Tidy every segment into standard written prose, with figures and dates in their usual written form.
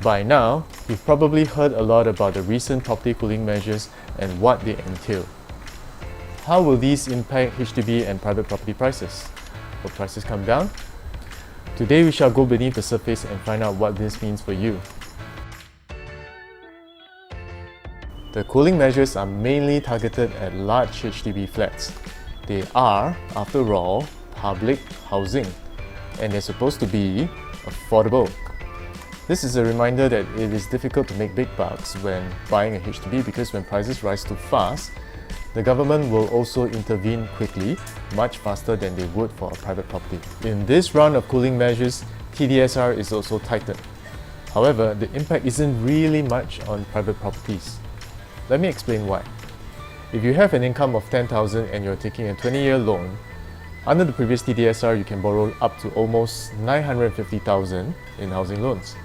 By now, you've probably heard a lot about the recent property cooling measures and what they entail. How will these impact HDB and private property prices? Will prices come down? Today we shall go beneath the surface and find out what this means for you. The cooling measures are mainly targeted at large HDB flats. They are, after all, public housing, and they're supposed to be affordable. This is a reminder that it is difficult to make big bucks when buying a HDB because when prices rise too fast, the government will also intervene quickly, much faster than they would for a private property. In this round of cooling measures, TDSR is also tightened. However, the impact isn't really much on private properties. Let me explain why. If you have an income of $10,000 and you're taking a 20-year loan, under the previous TDSR you can borrow up to almost $950,000 in housing loans.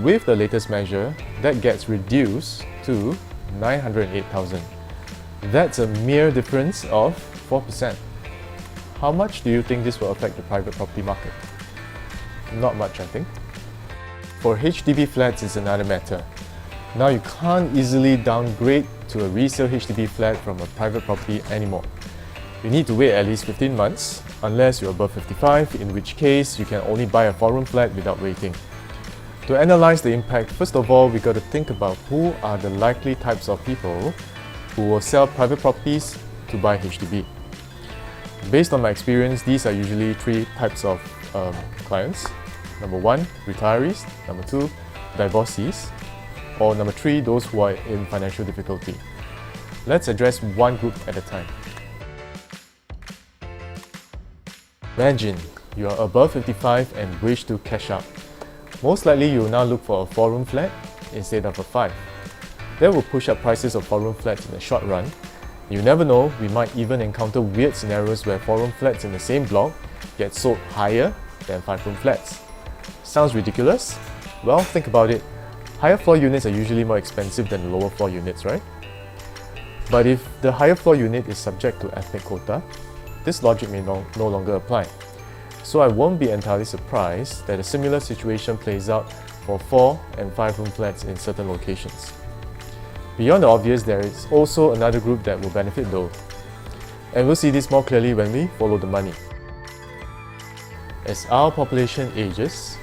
With the latest measure, that gets reduced to $908,000. That's a mere difference of 4%. How much do you think this will affect the private property market? Not much, I think. For HDB flats, it's another matter. Now you can't easily downgrade to a resale HDB flat from a private property anymore. You need to wait at least 15 months, unless you're above 55, in which case you can only buy a 4-room flat without waiting. To analyze the impact, first of all, we got to think about who are the likely types of people who will sell private properties to buy HDB. Based on my experience, these are usually 3 types of clients. Number 1, retirees. Number 2, divorcees. Or number 3, those who are in financial difficulty. Let's address one group at a time. Imagine you are above 55 and wish to cash out. Most likely you will now look for a 4-room flat instead of a 5. That will push up prices of 4-room flats in the short run. You never know, we might even encounter weird scenarios where 4-room flats in the same block get sold higher than 5-room flats. Sounds ridiculous? Well, think about it. Higher floor units are usually more expensive than lower floor units, right? But if the higher floor unit is subject to ethnic quota, this logic may no longer apply. So I won't be entirely surprised that a similar situation plays out for 4- and 5-room flats in certain locations. Beyond the obvious, there is also another group that will benefit though. And we'll see this more clearly when we follow the money. As our population ages,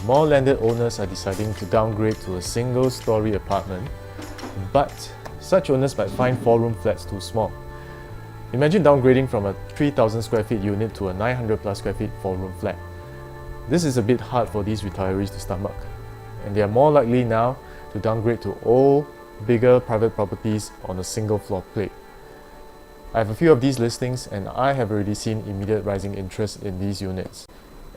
more landed owners are deciding to downgrade to a single-story apartment, but such owners might find 4-room flats too small. Imagine downgrading from a 3,000 square feet unit to a 900 plus square feet 4-room flat. This is a bit hard for these retirees to stomach, and they are more likely now to downgrade to all bigger private properties on a single floor plate. I have a few of these listings and I have already seen immediate rising interest in these units.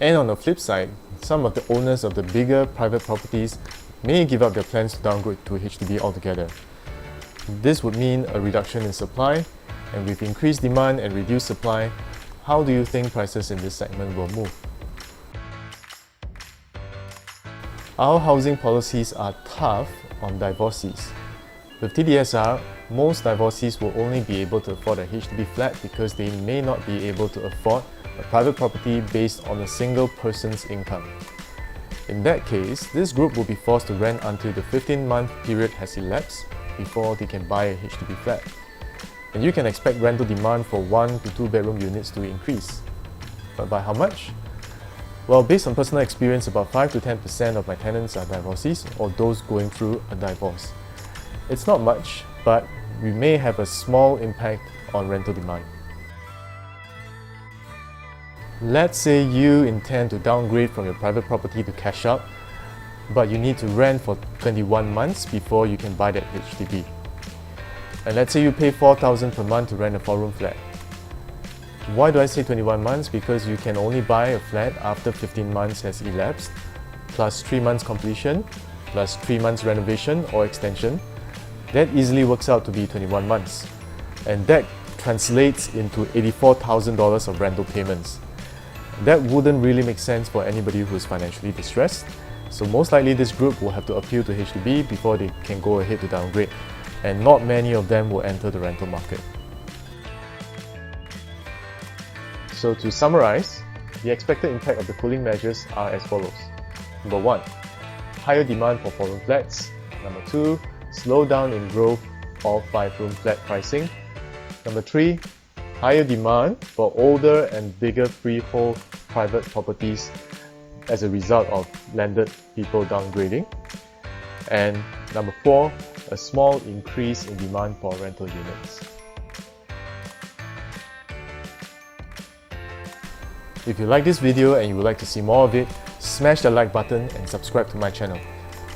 And on the flip side, some of the owners of the bigger private properties may give up their plans to downgrade to HDB altogether. This would mean a reduction in supply, and with increased demand and reduced supply, how do you think prices in this segment will move? Our housing policies are tough on divorcees. With TDSR, most divorcees will only be able to afford a HDB flat because they may not be able to afford a private property based on a single person's income. In that case, this group will be forced to rent until the 15-month period has elapsed before they can buy a HDB flat. And you can expect rental demand for 1 to 2 bedroom units to increase. But by how much? Well, based on personal experience, about 5 to 10% of my tenants are divorcees or those going through a divorce. It's not much, but we may have a small impact on rental demand. Let's say you intend to downgrade from your private property to cash out, but you need to rent for 21 months before you can buy that HDB. And let's say you pay $4,000 per month to rent a 4-room flat. Why do I say 21 months? Because you can only buy a flat after 15 months has elapsed, plus 3 months completion, plus 3 months renovation or extension. That easily works out to be 21 months. And that translates into $84,000 of rental payments. That wouldn't really make sense for anybody who is financially distressed. So most likely this group will have to appeal to HDB before they can go ahead to downgrade. And not many of them will enter the rental market. So to summarize, the expected impact of the cooling measures are as follows. Number 1, higher demand for 4-room flats. Number 2, slowdown in growth of 5-room flat pricing. Number 3, higher demand for older and bigger freehold private properties as a result of landed people downgrading. And number 4, a small increase in demand for rental units. If you like this video and you would like to see more of it, smash the like button and subscribe to my channel.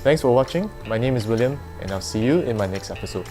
Thanks for watching. My name is William and I'll see you in my next episode.